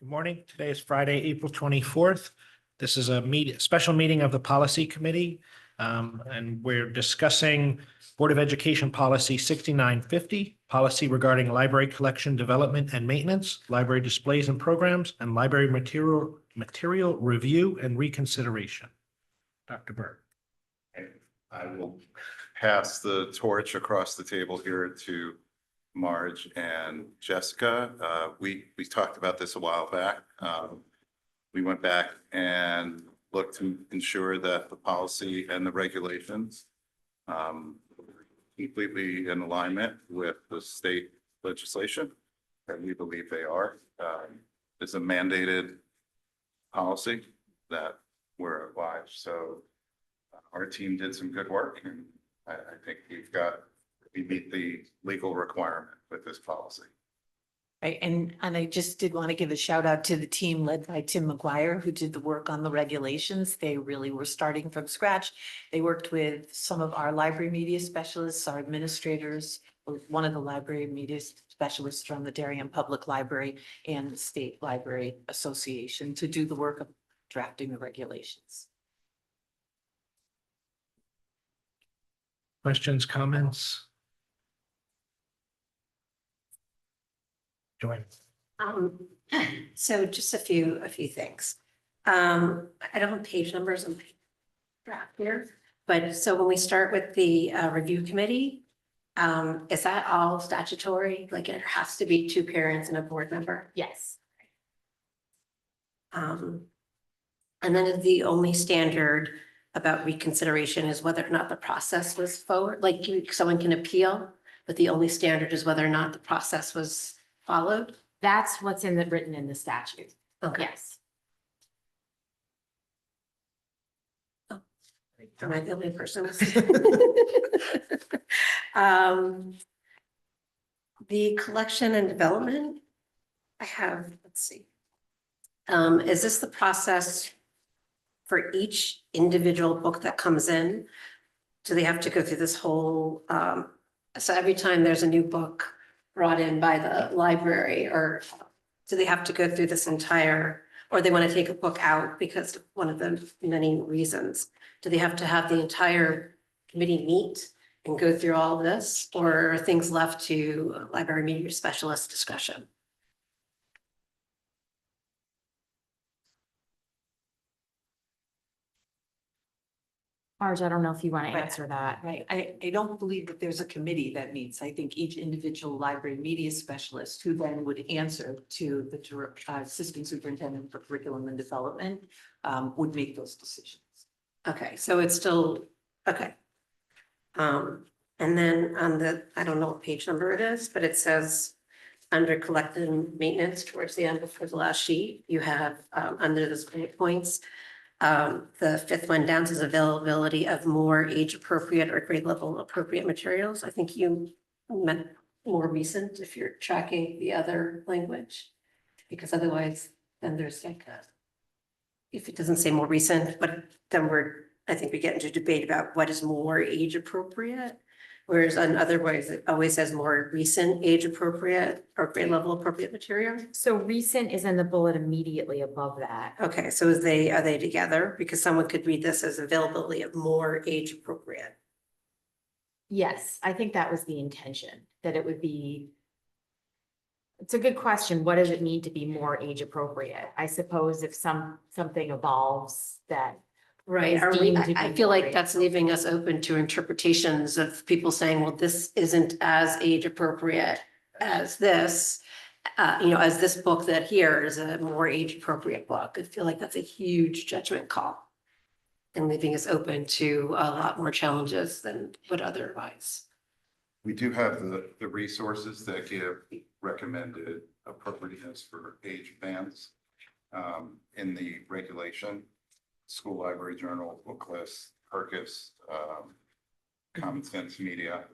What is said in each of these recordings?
Good morning. Today is Friday, April 24th. This is a special meeting of the Policy Committee. And we're discussing Board of Education Policy 6950, policy regarding library collection, development and maintenance, library displays and programs, and library material review and reconsideration. Dr. Berg. I will pass the torch across the table here to Marge and Jessica. We talked about this a while back. We went back and looked to ensure that the policy and the regulations completely in alignment with the state legislation, and we believe they are. It's a mandated policy that we're obliged. So our team did some good work, and I think we meet the legal requirement with this policy. Right, and I just did want to give a shout out to the team led by Tim McGuire, who did the work on the regulations. They really were starting from scratch. They worked with some of our library media specialists, our administrators, one of the library media specialists from the Darien Public Library and the State Library Association to do the work of drafting the regulations. Questions, comments? Join. So just a few things. I don't have page numbers on my draft here, but so when we start with the review committee, is that all statutory? Like it has to be 2 parents and a board member? Yes. And then the only standard about reconsideration is whether or not the process was forward, like someone can appeal, but the only standard is whether or not the process was followed? That's what's written in the statute. Okay. Yes. Oh, am I the only person? The collection and development, I have, let's see. Is this the process for each individual book that comes in? Do they have to go through this whole, so every time there's a new book brought in by the library, or do they have to go through this entire, or they want to take a book out because of one of the many reasons? Do they have to have the entire committee meet and go through all of this, or are things left to library media specialist discussion? Marge, I don't know if you want to Right. answer that. Right, I don't believe that there's a committee that meets. I think each individual library media specialist who then would answer to the assistant superintendent for curriculum and development would make those decisions. Okay, so it's still, okay. And then on the, I don't know what page number it is, but it says under collected and maintenance towards the end before the last sheet, you have under the bullet points, the 5th one down says availability of more age appropriate or grade level appropriate materials. I think you meant more recent if you're tracking the other language, because otherwise then there's like a, if it doesn't say more recent, but then I think we get into debate about what is more age appropriate. Whereas on otherwise, it always says more recent age appropriate or grade level appropriate material. So recent is in the bullet immediately above that. Okay, so are they together? Because someone could read this as availability of more age appropriate. Yes, I think that was the intention, that it would be. It's a good question. What does it mean to be more age appropriate? I suppose if something evolves that. Right, is deemed to be I feel like more that's leaving us open to interpretations of people saying, well, this isn't as age appropriate as this. As this book that here is a more age appropriate book. I feel like that's a huge judgment call. And leaving us open to a lot more challenges than would otherwise. We do have the resources that give recommended appropriateness for age bands in the regulation. School Library Journal, Book List, Perkis, Common Sense Media,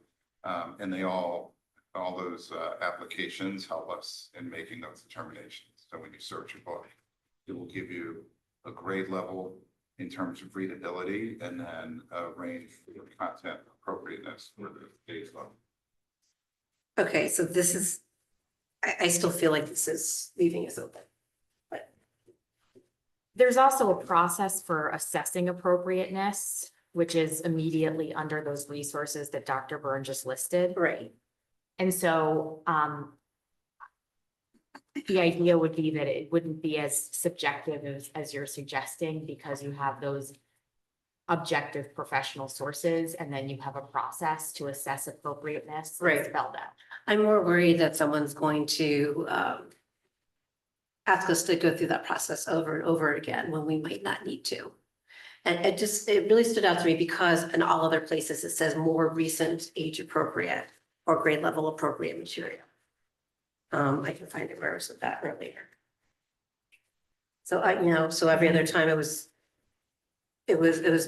and all those applications help us in making those determinations. So when you search a book, it will give you a grade level in terms of readability, and then a range of content appropriateness for the age level. Okay, so this is, I still feel like this is leaving us open. There's also a process for assessing appropriateness, which is immediately under those resources that Dr. Byrne just listed. Right. And so, the idea would be that it wouldn't be as subjective as you're suggesting, because you have those objective professional sources, and then you have a process to assess appropriateness. Right. Spelled out. I'm more worried that someone's going to ask us to go through that process over and over again when we might not need to. And it really stood out to me because in all other places, it says more recent age appropriate or grade level appropriate material. I can find it where I was with that earlier. So so every other time it was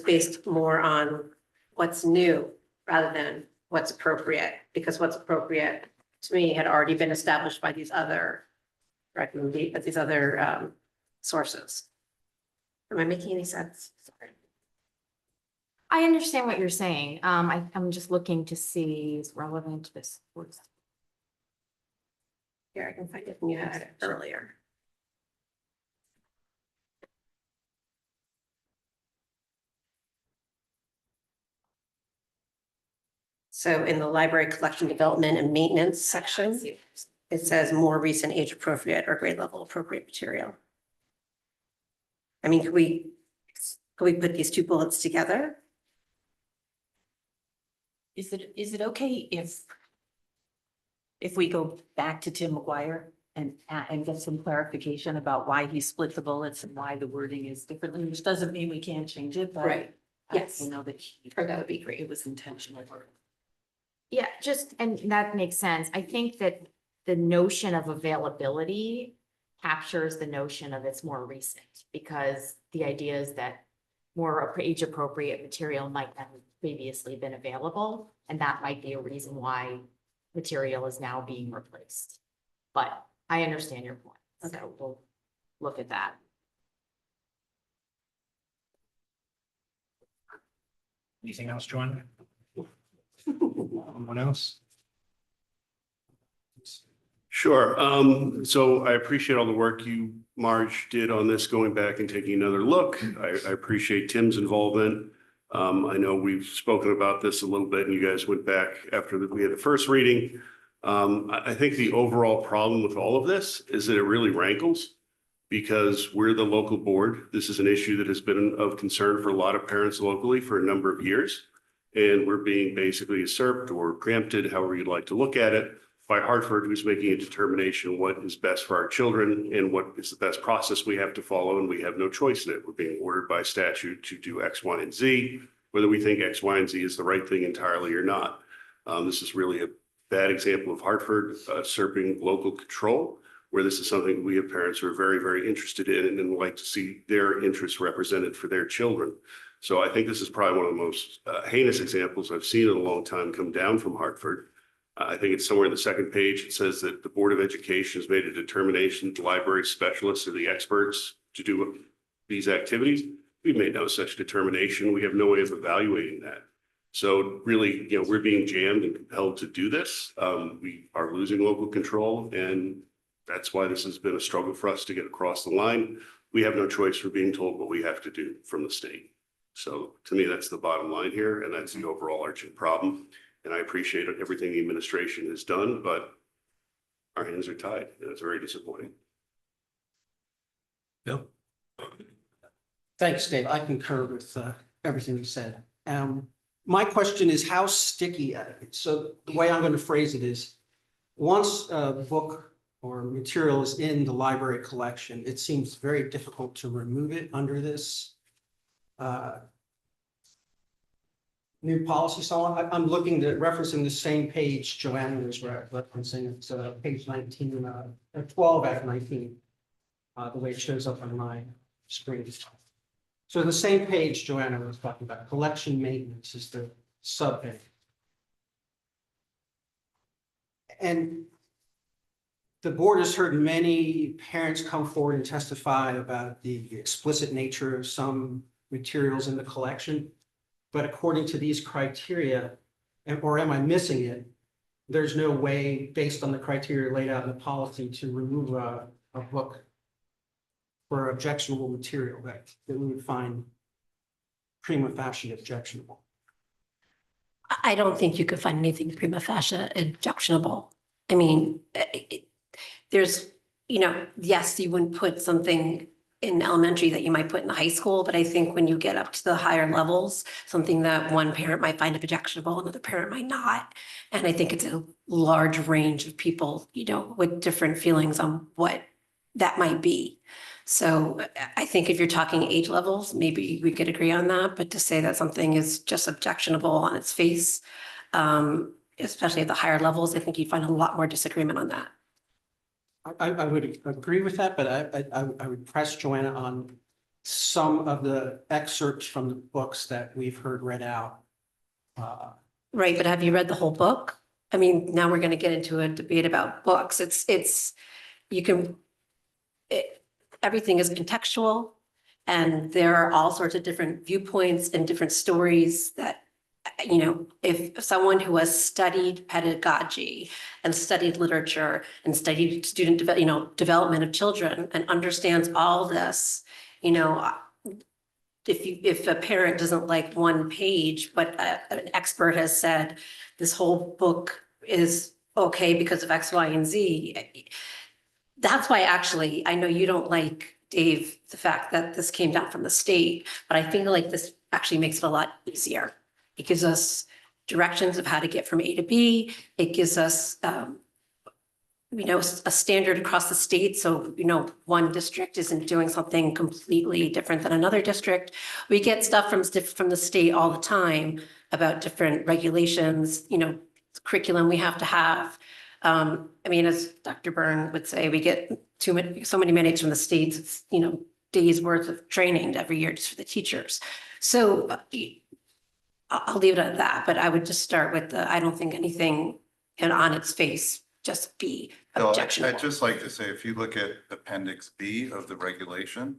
based more on what's new rather than what's appropriate, because what's appropriate to me had already been established by these other sources. Am I making any sense? Sorry. I understand what you're saying. I'm just looking to see is relevant to this. Here, I can find it when you had it earlier. So in the library collection development and maintenance section, it says more recent age appropriate or grade level appropriate material. I mean, could we put these two bullets together? Is it okay if we go back to Tim McGuire and get some clarification about why he split the bullets and why the wording is differently, which doesn't mean we can't change it, but. Right. Yes. I know that That would be great. it was intentional. Yeah, and that makes sense. I think that the notion of availability captures the notion of it's more recent, because the idea is that more age appropriate material might have previously been available, and that might be a reason why material is now being replaced. But I understand your point, so we'll look at that. Anything else, Joanne? Anyone else? Sure. So I appreciate all the work you, Marge, did on this, going back and taking another look. I appreciate Tim's involvement. I know we've spoken about this a little bit and you guys went back after we had the first reading. I think the overall problem with all of this is that it really rankles because we're the local board. This is an issue that has been of concern for a lot of parents locally for a number of years. And we're being basically usurped or preempted, however you'd like to look at it, by Hartford, who's making a determination what is best for our children and what is the best process we have to follow, and we have no choice in it. We're being ordered by statute to do X, Y, and Z, whether we think X, Y, and Z is the right thing entirely or not. This is really a bad example of Hartford usurping local control, where this is something we as parents are very, very interested in and like to see their interests represented for their children. So I think this is probably one of the most heinous examples I've seen in a long time come down from Hartford. I think it's somewhere in the second page. It says that the Board of Education has made a determination, the library specialists are the experts to do these activities. We've made no such determination. We have no way of evaluating that. So really, we're being jammed and compelled to do this. We are losing local control, and that's why this has been a struggle for us to get across the line. We have no choice for being told what we have to do from the state. So to me, that's the bottom line here, and that's the overall arching problem. And I appreciate everything the administration has done, but our hands are tied, and it's very disappointing. Bill? Thanks, Dave. I concur with everything you said. My question is how sticky, so the way I'm going to phrase it is, once a book or material is in the library collection, it seems very difficult to remove it under this new policy. So I'm looking at referencing the same page Joanna was referencing. It's page 19, 12 after 19, the way it shows up on my screen. So the same page Joanna was talking about, collection maintenance is the subhead. And the board has heard many parents come forward and testify about the explicit nature of some materials in the collection. But according to these criteria, or am I missing it? There's no way based on the criteria laid out in the policy to remove a book or objectionable material that we would find prima facie objectionable? I don't think you could find anything prima facie objectionable. I mean, there's, yes, you wouldn't put something in elementary that you might put in high school, but I think when you get up to the higher levels, something that one parent might find objectionable, another parent might not. And I think it's a large range of people, with different feelings on what that might be. So I think if you're talking age levels, maybe we could agree on that, but to say that something is just objectionable on its face, especially at the higher levels, I think you'd find a lot more disagreement on that. I would agree with that, but I would press Joanna on some of the excerpts from the books that we've heard read out. Right, but have you read the whole book? I mean, now we're gonna get into a debate about books. Everything is contextual. And there are all sorts of different viewpoints and different stories that, if someone who has studied pedagogy and studied literature and studied student development of children and understands all this, if a parent doesn't like one page, but an expert has said this whole book is okay because of X, Y, and Z. That's why actually, I know you don't like, Dave, the fact that this came down from the state, but I feel like this actually makes it a lot easier. It gives us directions of how to get from A to B. It gives us, a standard across the state. So, one district isn't doing something completely different than another district. We get stuff from the state all the time about different regulations, curriculum we have to have. As Dr. Byrne would say, we get so many mandates from the states, it's, days worth of training every year just for the teachers. So I'll leave it at that, but I would just start with I don't think anything on its face just be Bill, objectionable. I'd just like to say, if you look at Appendix B of the regulation,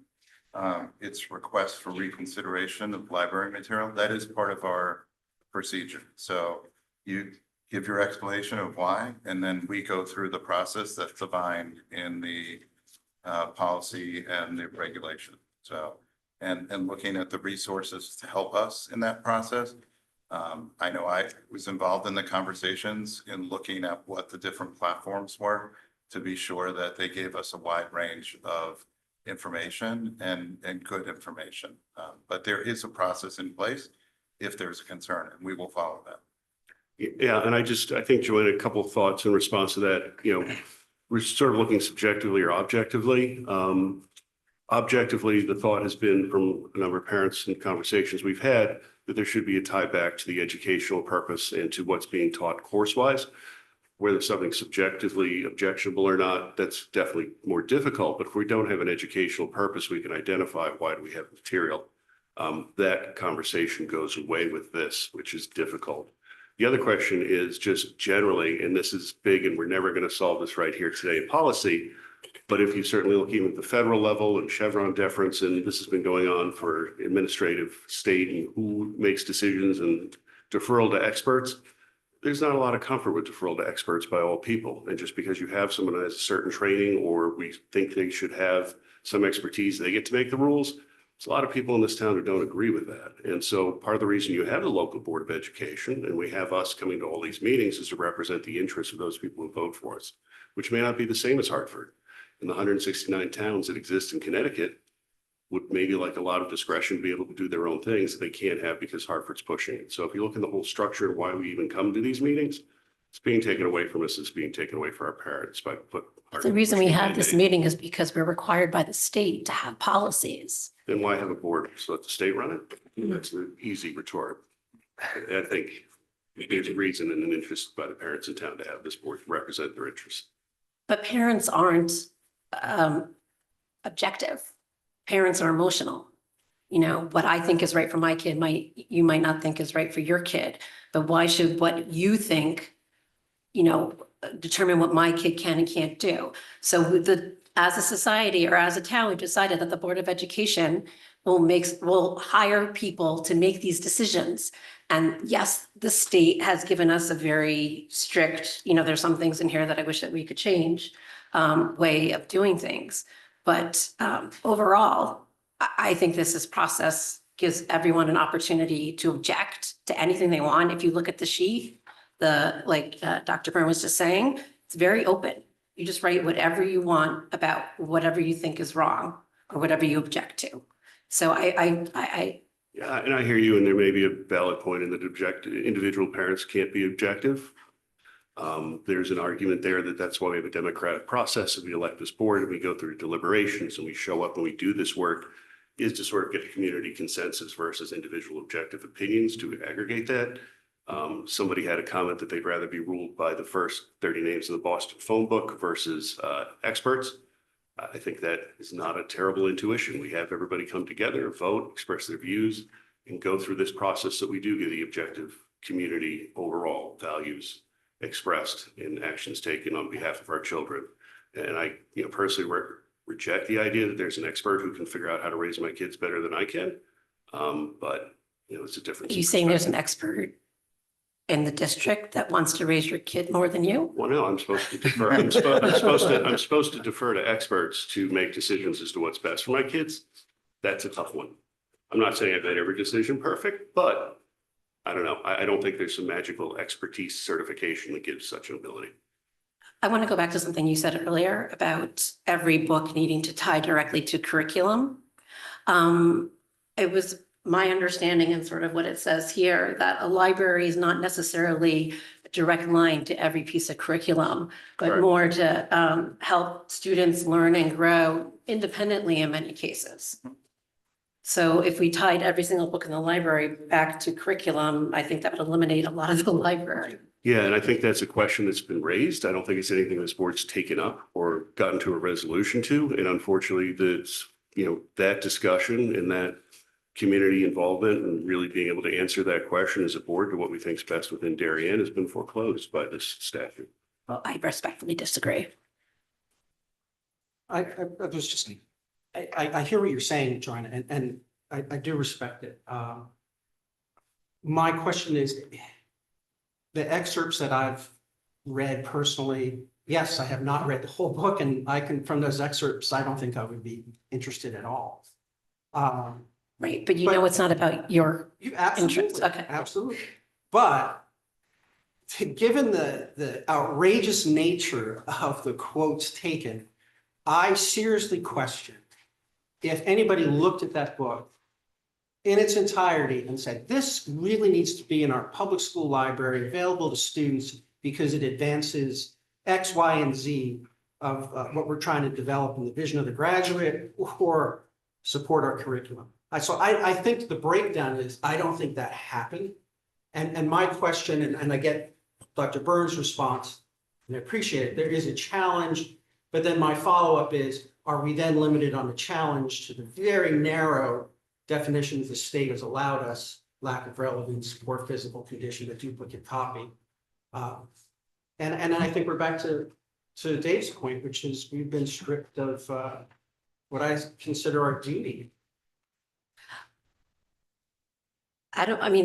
it's request for reconsideration of library material. That is part of our procedure. So you give your explanation of why, and then we go through the process that's defined in the policy and the regulation. So, and looking at the resources to help us in that process. I know I was involved in the conversations in looking at what the different platforms were to be sure that they gave us a wide range of information and good information. But there is a process in place if there's a concern, and we will follow that. Yeah, and I think, Joanna, a couple of thoughts in response to that. We're sort of looking subjectively or objectively. Objectively, the thought has been from a number of parents and conversations we've had that there should be a tie back to the educational purpose and to what's being taught course-wise. Whether something's subjectively objectionable or not, that's definitely more difficult. But if we don't have an educational purpose, we can identify why do we have material. That conversation goes away with this, which is difficult. The other question is just generally, and this is big and we're never going to solve this right here today in policy, but if you certainly look even at the federal level and Chevron deference, and this has been going on for administrative state and who makes decisions and deferral to experts, there's not a lot of comfort with deferral to experts by all people. And just because you have someone who has a certain training or we think they should have some expertise, they get to make the rules. There's a lot of people in this town who don't agree with that. And so part of the reason you have the local board of education and we have us coming to all these meetings is to represent the interests of those people who vote for us, which may not be the same as Hartford. In the 169 towns that exist in Connecticut would maybe like a lot of discretion to be able to do their own things that they can't have because Hartford's pushing it. So if you look at the whole structure of why we even come to these meetings, it's being taken away from us. It's being taken away from our parents by The reason we have this meeting is because we're required by the state to have policies. Then why have a board? So let the state run it? That's an easy retort. I think there's a reason and an interest by the parents in town to have this board represent their interests. But parents aren't objective. Parents are emotional. What I think is right for my kid you might not think is right for your kid. But why should what you think, determine what my kid can and can't do? So as a society or as a town, we've decided that the Board of Education will hire people to make these decisions. And yes, the state has given us a very strict, there's some things in here that I wish that we could change, way of doing things. But overall, I think this process gives everyone an opportunity to object to anything they want. If you look at the sheet, like Dr. Byrne was just saying, it's very open. You just write whatever you want about whatever you think is wrong or whatever you object to. So Yeah, and I hear you, and there may be a valid point in that individual parents can't be objective. There's an argument there that that's why we have a democratic process and we elect this board and we go through deliberations and we show up and we do this work, is to sort of get a community consensus versus individual objective opinions to aggregate that. Somebody had a comment that they'd rather be ruled by the first 30 names in the Boston phone book versus experts. I think that is not a terrible intuition. We have everybody come together, vote, express their views, and go through this process so we do get the objective community overall values expressed in actions taken on behalf of our children. And I, personally reject the idea that there's an expert who can figure out how to raise my kids better than I can. But it's a difference. Are you saying there's an expert in the district that wants to raise your kid more than you? Well, no, I'm supposed to defer. I'm supposed to defer to experts to make decisions as to what's best for my kids. That's a tough one. I'm not saying I've made every decision perfect, but I don't know. I don't think there's some magical expertise certification that gives such an ability. I want to go back to something you said earlier about every book needing to tie directly to curriculum. It was my understanding and sort of what it says here, that a library is not necessarily a direct line to every piece of curriculum, but Correct. more to help students learn and grow independently in many cases. So if we tied every single book in the library back to curriculum, I think that would eliminate a lot of the library. Yeah, and I think that's a question that's been raised. I don't think it's anything this board's taken up or gotten to a resolution to. And unfortunately, that discussion and that community involvement and really being able to answer that question as a board to what we think is best within Darien has been foreclosed by this statute. Well, I respectfully disagree. I was just, I hear what you're saying, Joanna, and I do respect it. My question is, the excerpts that I've read personally, yes, I have not read the whole book, and from those excerpts, I don't think I would be interested at all. Right, but it's not about your You interests. absolutely, Okay. absolutely. But given the outrageous nature of the quotes taken, I seriously question if anybody looked at that book in its entirety and said, this really needs to be in our public school library, available to students because it advances X, Y, and Z of what we're trying to develop in the vision of the graduate or support our curriculum. So I think the breakdown is, I don't think that happened. And my question, and I get Dr. Burns' response, and I appreciate it, there is a challenge, but then my follow-up is, are we then limited on the challenge to the very narrow definitions the state has allowed us, lack of relevance, poor physical condition, a duplicate copy? And I think we're back to Dave's point, which is we've been stripped of what I consider our duty.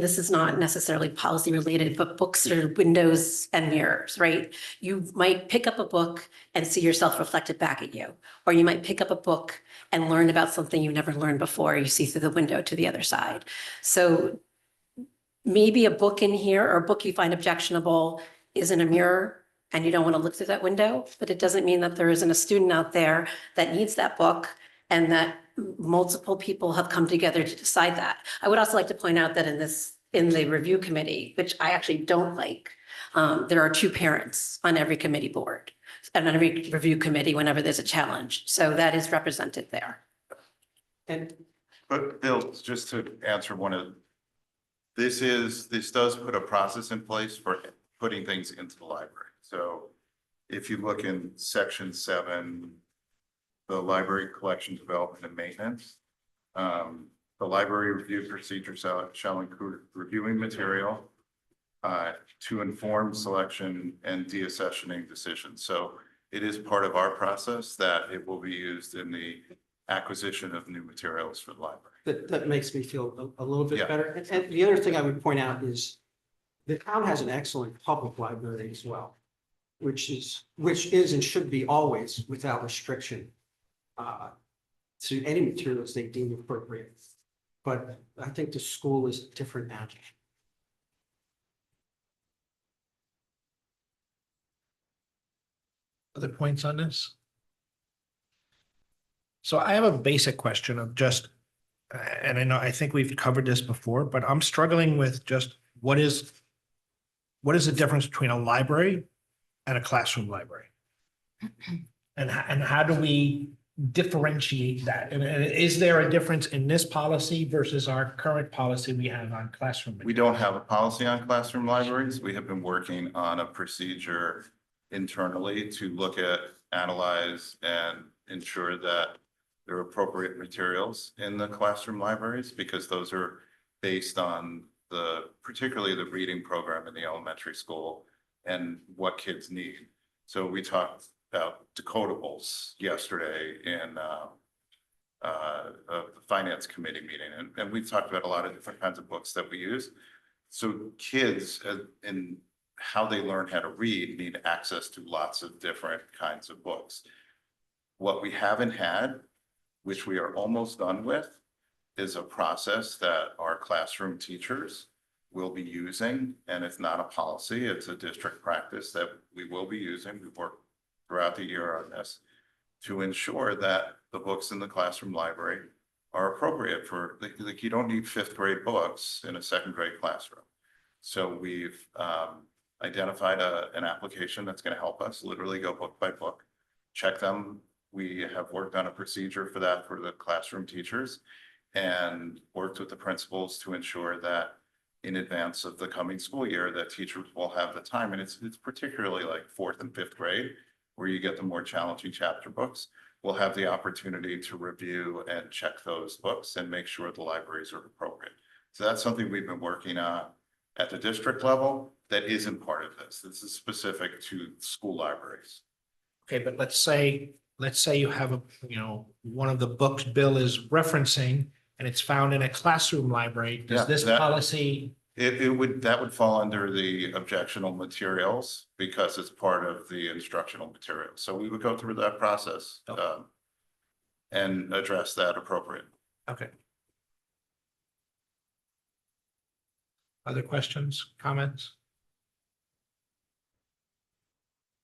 This is not necessarily policy related, but books are windows and mirrors, right? You might pick up a book and see yourself reflected back at you, or you might pick up a book and learn about something you never learned before. You see through the window to the other side. So maybe a book in here or a book you find objectionable isn't a mirror and you don't want to look through that window, but it doesn't mean that there isn't a student out there that needs that book and that multiple people have come together to decide that. I would also like to point out that in the review committee, which I actually don't like, there are 2 parents on every committee board and on every review committee whenever there's a challenge. So that is represented there. But Bill, just to answer this does put a process in place for putting things into the library. So if you look in section 7, the library collection, development, and maintenance, the library review procedure shall include reviewing material to inform selection and deaccessioning decisions. So it is part of our process that it will be used in the acquisition of new materials for the library. That makes me feel a little bit Yeah. better. And the other thing I would point out is the town has an excellent public library as well, which is and should be always without restriction. to any materials they deem appropriate. But I think the school is different now. Other points on this? So I have a basic question of just, and I think we've covered this before, but I'm struggling with just what is the difference between a library and a classroom library? And how do we differentiate that? And is there a difference in this policy versus our current policy we have on classroom? We don't have a policy on classroom libraries. We have been working on a procedure internally to look at, analyze, and ensure that there are appropriate materials in the classroom libraries, because those are based on particularly the reading program in the elementary school and what kids need. So we talked about decodables yesterday in the finance committee meeting, and we've talked about a lot of different kinds of books that we use. So kids in how they learn how to read need access to lots of different kinds of books. What we haven't had, which we are almost done with, is a process that our classroom teachers will be using. And it's not a policy, it's a district practice that we will be using. We've worked throughout the year on this to ensure that the books in the classroom library are appropriate for, like you don't need 5th grade books in a 2nd grade classroom. So we've identified an application that's going to help us literally go book by book, check them. We have worked on a procedure for that for the classroom teachers and worked with the principals to ensure that in advance of the coming school year, that teachers will have the time. And it's particularly like 4th and 5th grade, where you get the more challenging chapter books. We'll have the opportunity to review and check those books and make sure the libraries are appropriate. So that's something we've been working on at the district level that isn't part of this. This is specific to school libraries. Okay, but let's say you have one of the books Bill is referencing and it's found in a classroom library. Yeah, Does this that- policy? That would fall under the objectional materials because it's part of the instructional materials. So we would go through that process and address that appropriately. Okay. Other questions, comments?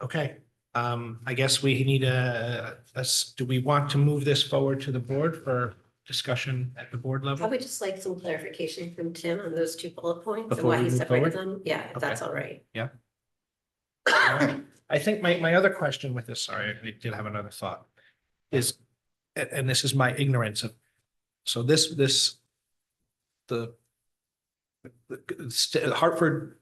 Okay, I guess we need do we want to move this forward to the board for discussion at the board I level? would just like some clarification from Tim on those 2 bullet points and Before why we he move separated forward? them. Yeah, if that's Okay. all right. I think my other question with this, sorry, I did have another thought, is, and this is my ignorance of, so the Hartford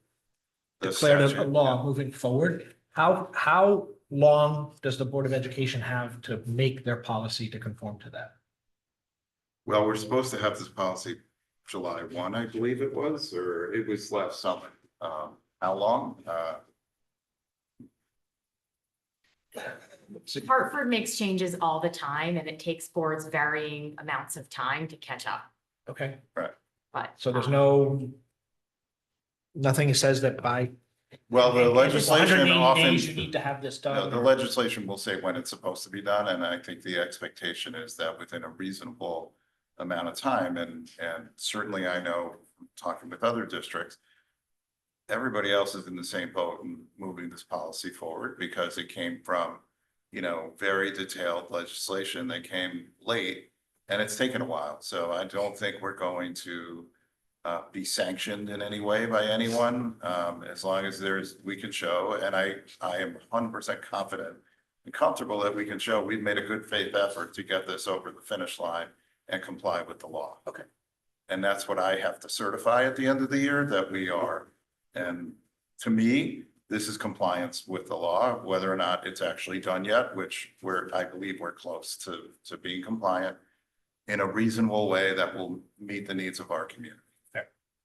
The declared a statute, law moving forward. How long does the Board of Education have to make their policy to conform to that? Well, we're supposed to have this policy July 1, I believe it was, or it was last summer. How long? Hartford makes changes all the time and it takes boards varying amounts of time to catch up, Okay, but. so there's nothing says that by. Well, the if it's legislation 180 often, days, you need to have this no, done. the legislation will say when it's supposed to be done, and I think the expectation is that within a reasonable amount of time, and certainly I know from talking with other districts, everybody else is in the same boat in moving this policy forward because it came from, very detailed legislation that came late, and it's taken a while. So I don't think we're going to be sanctioned in any way by anyone, as long as we can show, and I am 100% confident and comfortable that we can show we've made a good faith effort to get this over the finish line and comply with the law. Okay. And that's what I have to certify at the end of the year, that we are. And to me, this is compliance with the law, whether or not it's actually done yet, which I believe we're close to being compliant in a reasonable way that will meet the needs of our community.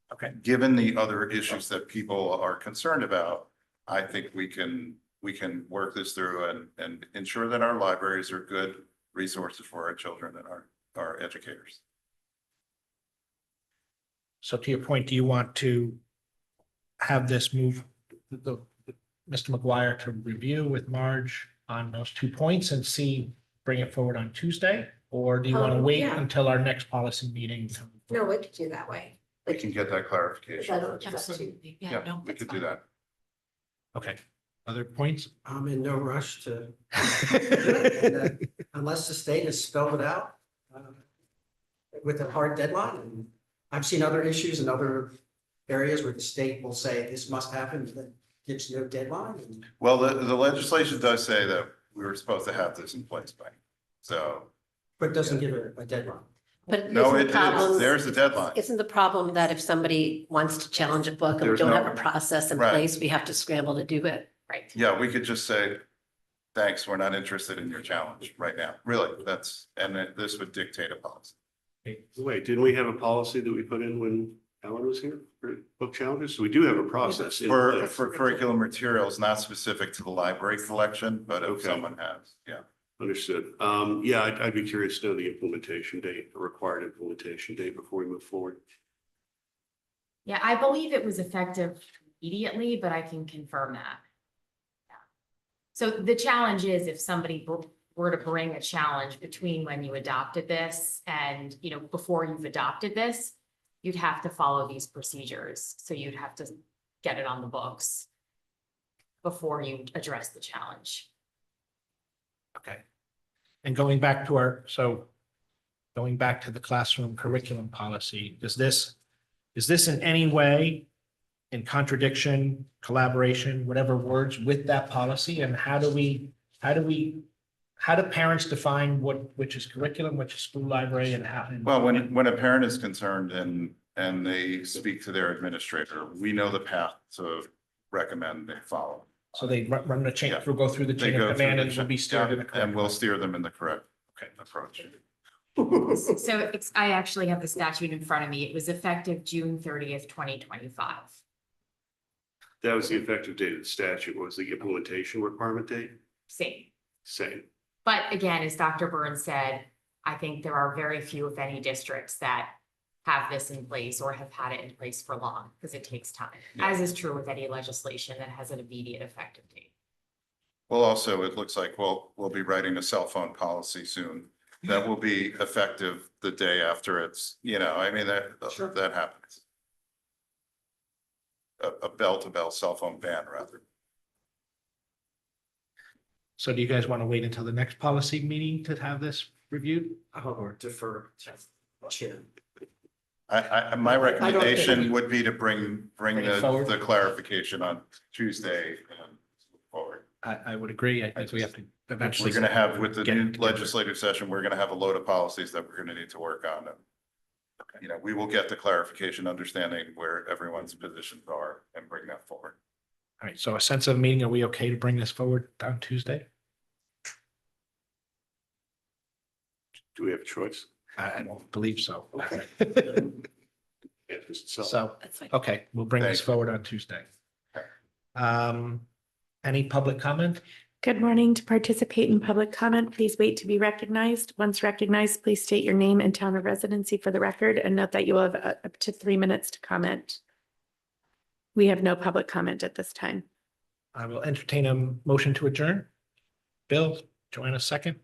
Okay, Given the other issues that people are concerned about, I think we can work this through and ensure that our libraries are good resources for our children and our educators. so to your point, do you want to have this move, Mr. McGuire to review with Marge on those 2 points and see bring it forward on Tuesday? Or do you want to wait Yeah. until our next policy meeting? No, we could do that way. We can get that clarification. Absolutely. Yeah, no, we that's could do fine. that. Okay, other points? I'm in no rush to, and, unless the state has spelled it out with a hard deadline. And I've seen other issues in other areas where the state will say this must happen, but then gives no deadline. And Well, the legislation does say that we were supposed to have this in place by, so, but it doesn't give a deadline. But no, isn't it the problem- is, there's the deadline. Isn't the problem that if somebody wants to challenge a book and we There's don't no- have a process in Right. place, we have to scramble to do it? Right. Yeah, we could just say, thanks, we're not interested in your challenge right now. Really, that's, and this would dictate a policy. Wait, didn't we have a policy that we put in when Alan was here for book challenges? So we do have a process. in For, place. for curriculum materials, not specific to the library collection, but if Okay. someone has, yeah. Understood. Yeah, I'd be curious to know the implementation date, the required implementation date before we move forward. Yeah, I believe it was effective immediately, but I can confirm that. Yeah. So the challenge is if somebody were to bring a challenge between when you adopted this and, you know, before you've adopted this, you'd have to follow these procedures. So you'd have to get it on the books before you address the challenge. Okay. And going back to going back to the classroom curriculum policy, is this in any way in contradiction, collaboration, whatever words with that policy? And how do parents define which is curriculum, which is school library and how? Well, when a parent is concerned and they speak to their administrator, we know the path to recommend they follow. So they run the chain Yeah. go through the They chain go of through command the and will be chain, steered in the yeah, correct. and we'll steer them in the correct approach. So I actually have the statute in front of me. It was effective June 30th, 2025. That was the effective date of the statute. What was the implementation requirement date? Same. Same. But again, as Dr. Burns said, I think there are very few, if any, districts that have this in place or have had it in place for long, because it takes time, Yeah. as is true with any legislation that has an immediate effective date. Well, also, it looks like we'll be writing a cell phone policy soon. That will be effective the day after it's, I mean, Sure. that happens. A bell-to-bell cell phone ban, rather. So do you guys want to wait until the next policy meeting to have this reviewed? Or defer to Chair. My recommendation think- would be to bring it forward. the clarification on Tuesday and move forward. I would agree. I think we have to eventually. We're gonna have, with the get new it together. legislative session, we're gonna have a load of policies that we're gonna need to work on. And, we will get the clarification, understanding where everyone's positions are and bring that forward. All right, so a sense of meeting, are we okay to bring this forward on Tuesday? Do we have a choice? I don't believe so. Yeah, just so- So, That's fine. okay, we'll bring this Thank you. forward on Tuesday. Okay. Any public comment? Good morning. To participate in public comment, please wait to be recognized. Once recognized, please state your name and town of residency for the record and note that you will have up to 3 minutes to comment. We have no public comment at this time. I will entertain a motion to adjourn. Bill, Joanna, second.